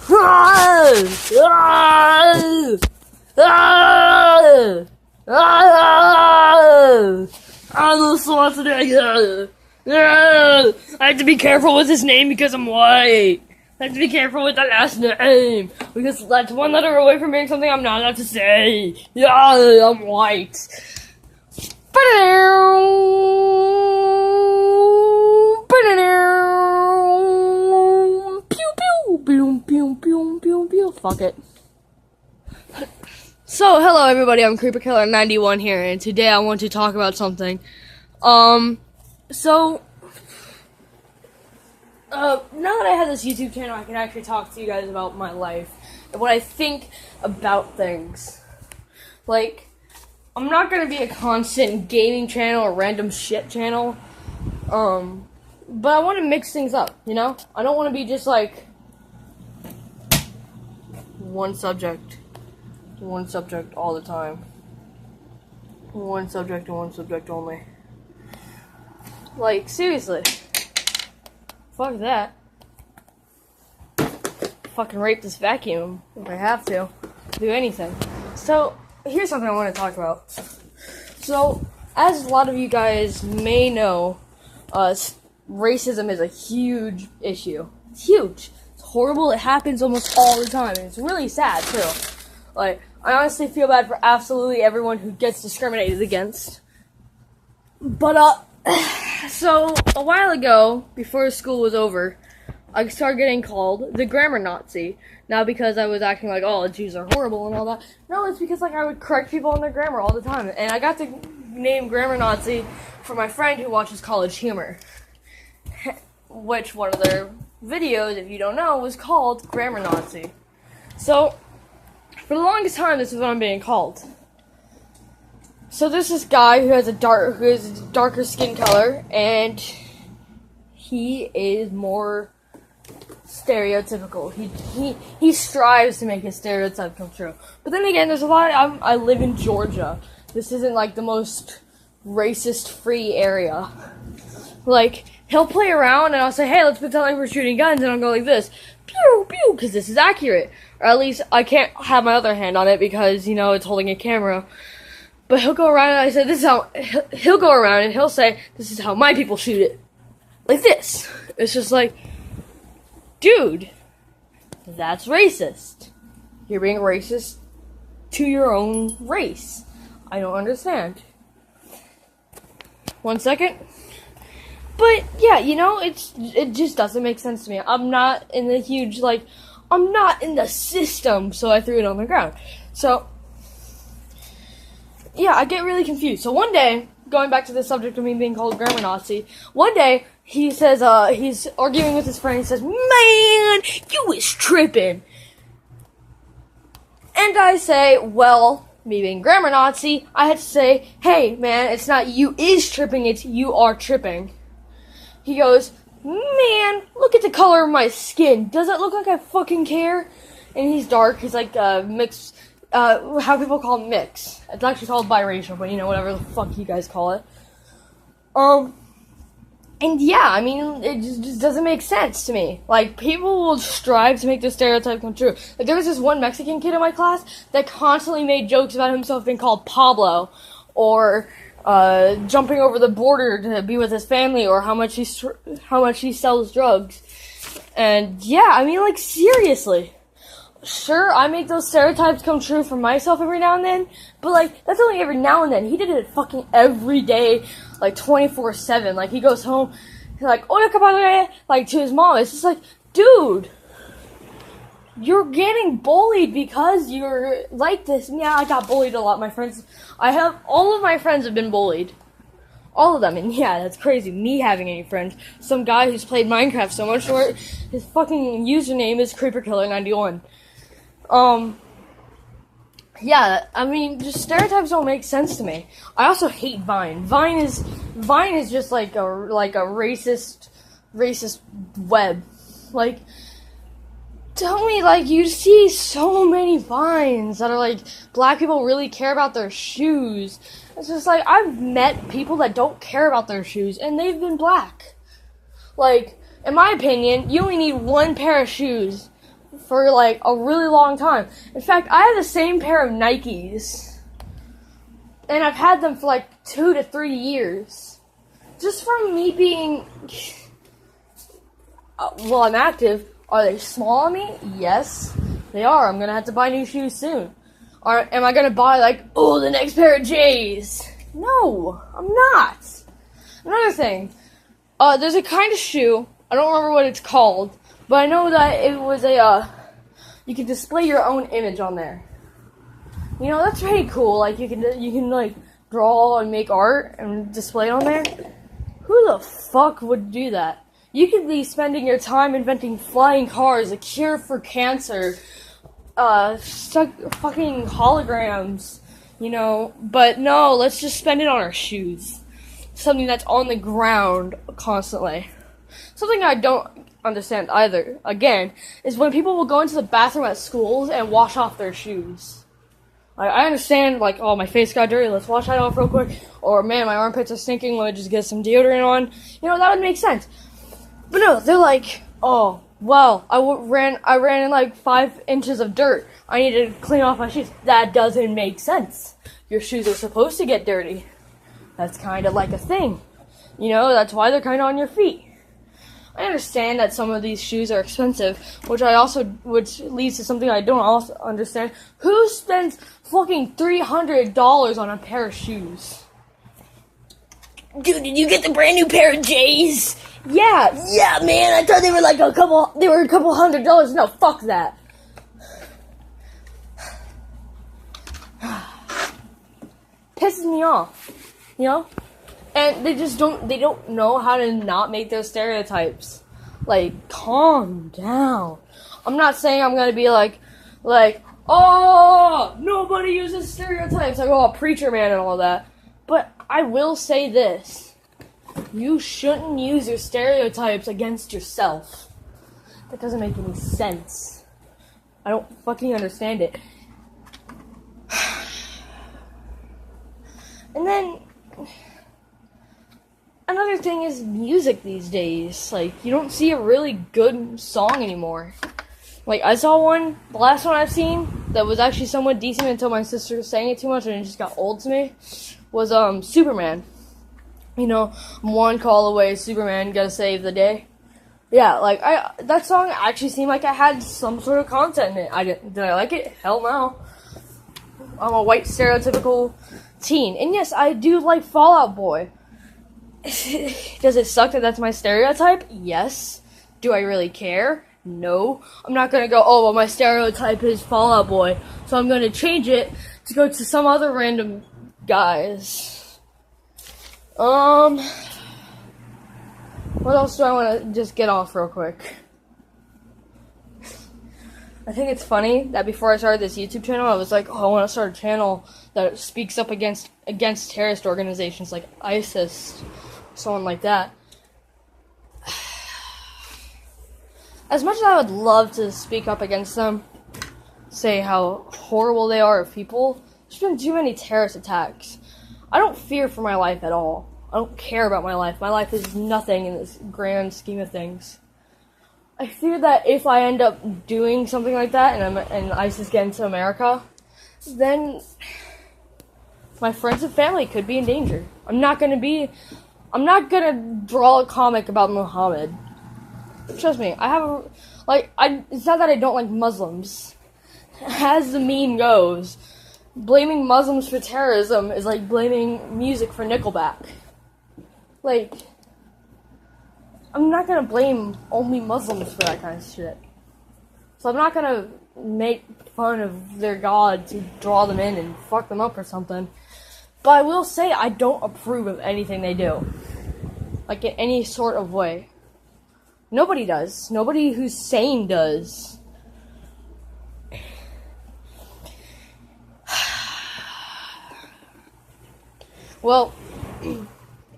Arnold Schwarzenegger. I have to be careful with his name because I'm white. I have to be careful with the last name because that's one letter away from being something I'm not allowed to say. Yeah, I'm white. Fuck it. So, hello everybody, I'm Creeper Killer 91 here, and today I want to talk about something. Now that I have this YouTube channel, I can actually talk to you guys about my life and what I think about things. Like, I'm not gonna be a constant gaming channel or random shit channel, but I want to mix things up, you know? I don't want to be just like one subject all the time. One subject and one subject only. Like, seriously. Fuck that. Fucking rape this vacuum if I have to. Do anything. So, here's something I want to talk about. So, as a lot of you guys may know, racism is a huge issue. It's huge. It's horrible. It happens almost all the time. And it's really sad, too. Like, I honestly feel bad for absolutely everyone who gets discriminated against. But, so, a while ago, before school was over, I started getting called the grammar Nazi. Not because I was acting like, oh, Jews are horrible and all that. No, it's because, like, I would correct people on their grammar all the time. And I got the name grammar Nazi from my friend who watches College Humor. Which, one of their videos, if you don't know, was called Grammar Nazi. So, for the longest time, this is what I'm being called. So there's this guy who has a darker skin color, and he is more stereotypical. He strives to make his stereotype come true. But then again, there's a lot. I live in Georgia. This isn't like the most racist-free area. Like, he'll play around, and I'll say, "Hey, let's pretend like we're shooting guns," and I'll go like this, pew pew, because this is accurate. Or at least I can't have my other hand on it because, you know, it's holding a camera. But he'll go around and I say, this is how, he'll go around and he'll say, this is how my people shoot it. Like this. It's just like, dude, that's racist. You're being racist to your own race. I don't understand. 1 second. But, yeah, you know, it just doesn't make sense to me. I'm not in the huge, like, I'm not in the system, so I threw it on the ground. So, yeah, I get really confused. So one day, going back to the subject of me being called grammar Nazi, one day, he says, he's arguing with his friend, he says, "Man, you is tripping." And I say, well, me being grammar Nazi, I had to say, hey, man, it's not you is tripping, it's you are tripping. He goes, "Man, look at the color of my skin. Does it look like I fucking care?" And he's dark. He's like mixed. How people call it mix. It's actually called biracial, but you know, whatever the fuck you guys call it. And yeah, I mean, it just doesn't make sense to me. Like, people will strive to make this stereotype come true. Like, there was this one Mexican kid in my class that constantly made jokes about himself being called Pablo, or jumping over the border to be with his family, or how much he sells drugs. And yeah, I mean, like, seriously. Sure, I make those stereotypes come true for myself every now and then, but, like, that's only every now and then. He did it fucking every day, like, 24/7. Like, he goes home, he's like, "Oye, compadre," like, to his mom. It's just like, dude, you're getting bullied because you're like this. Yeah, I got bullied a lot. All of my friends have been bullied. All of them. And yeah, that's crazy. Me having any friends. Some guy who's played Minecraft so much where his fucking username is CreeperKiller91. Yeah, I mean, just stereotypes don't make sense to me. I also hate Vine. Vine is just like a racist web. Like, tell me, like, you see so many Vines that are like, black people really care about their shoes. It's just like, I've met people that don't care about their shoes, and they've been black. Like, in my opinion, you only need one pair of shoes for like a really long time. In fact, I have the same pair of Nikes, and I've had them for like 2 to 3 years. Just from me being, well, I'm active. Are they small on me? Yes, they are. I'm gonna have to buy new shoes soon. Or am I gonna buy like, the next pair of J's? No, I'm not. Another thing, there's a kind of shoe, I don't remember what it's called, but I know that it was you can display your own image on there. You know, that's pretty cool. Like, you can like, draw and make art and display it on there. Who the fuck would do that? You could be spending your time inventing flying cars, a cure for cancer, fucking holograms, you know, but no, let's just spend it on our shoes. Something that's on the ground constantly. Something I don't understand either, again, is when people will go into the bathroom at schools and wash off their shoes. Like, I understand, like, my face got dirty, let's wash that off real quick, or man, my armpits are stinking, let me just get some deodorant on. You know, that would make sense. But no, they're like, well, I ran in like 5 inches of dirt. I need to clean off my shoes. That doesn't make sense. Your shoes are supposed to get dirty. That's kind of like a thing. You know, that's why they're kind of on your feet. I understand that some of these shoes are expensive, which leads to something I don't also understand. Who spends fucking $300 on a pair of shoes? Dude, did you get the brand new pair of J's? Yeah, man, I thought they were like a couple $100. No, fuck that. Pisses me off, you know? And they don't know how to not make those stereotypes. Like, calm down. I'm not saying I'm gonna be like, nobody uses stereotypes, like, preacher man and all that. But I will say this. You shouldn't use your stereotypes against yourself. That doesn't make any sense. I don't fucking understand it. And then, another thing is music these days. Like, you don't see a really good song anymore. Like, I saw one, the last one I've seen, that was actually somewhat decent until my sister sang it too much and it just got old to me, was, Superman. You know, one call away, Superman, gotta save the day. Yeah, like, that song actually seemed like it had some sort of content in it. Did I like it? Hell no. I'm a white stereotypical teen. And yes, I do like Fall Out Boy. Does it suck that that's my stereotype? Yes. Do I really care? No. I'm not gonna go, well, my stereotype is Fall Out Boy, so I'm gonna change it to go to some other random guys. What else do I want to just get off real quick? I think it's funny that before I started this YouTube channel, I was like, I want to start a channel that speaks up against terrorist organizations like ISIS, someone like that. As much as I would love to speak up against them, say how horrible they are of people, there's been too many terrorist attacks. I don't fear for my life at all. I don't care about my life. My life is nothing in this grand scheme of things. I fear that if I end up doing something like that and ISIS get into America, then my friends and family could be in danger. I'm not gonna draw a comic about Muhammad. Trust me, it's not that I don't like Muslims. As the meme goes, blaming Muslims for terrorism is like blaming music for Nickelback. Like, I'm not gonna blame only Muslims for that kind of shit. So I'm not gonna make fun of their god to draw them in and fuck them up or something. But I will say I don't approve of anything they do. Like, in any sort of way. Nobody does. Nobody who's sane does. Well,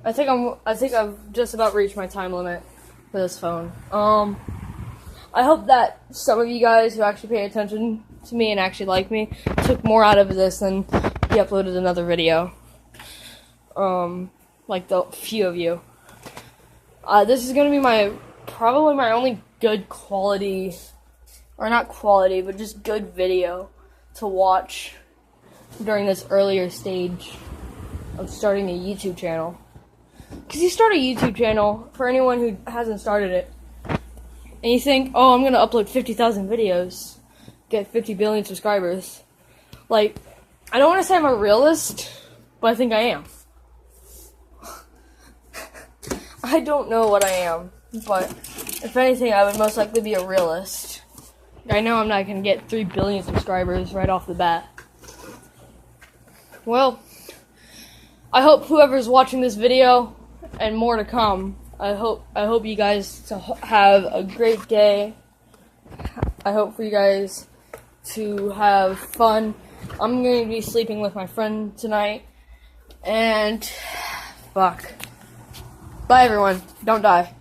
I think I've just about reached my time limit for this phone. I hope that some of you guys who actually pay attention to me and actually like me took more out of this than he uploaded another video. Like the few of you. This is gonna be probably my only good quality or not quality, but just good video to watch during this earlier stage of starting a YouTube channel. Because you start a YouTube channel, for anyone who hasn't started it, and you think, oh, I'm going to upload 50,000 videos, get 50 billion subscribers. Like, I don't want to say I'm a realist, but I think I am. I don't know what I am, but if anything, I would most likely be a realist. I know I'm not going to get 3 billion subscribers right off the bat. Well, I hope whoever's watching this video, and more to come, I hope you guys to have a great day. I hope for you guys to have fun. I'm going to be sleeping with my friend tonight, and fuck. Bye everyone. Don't die.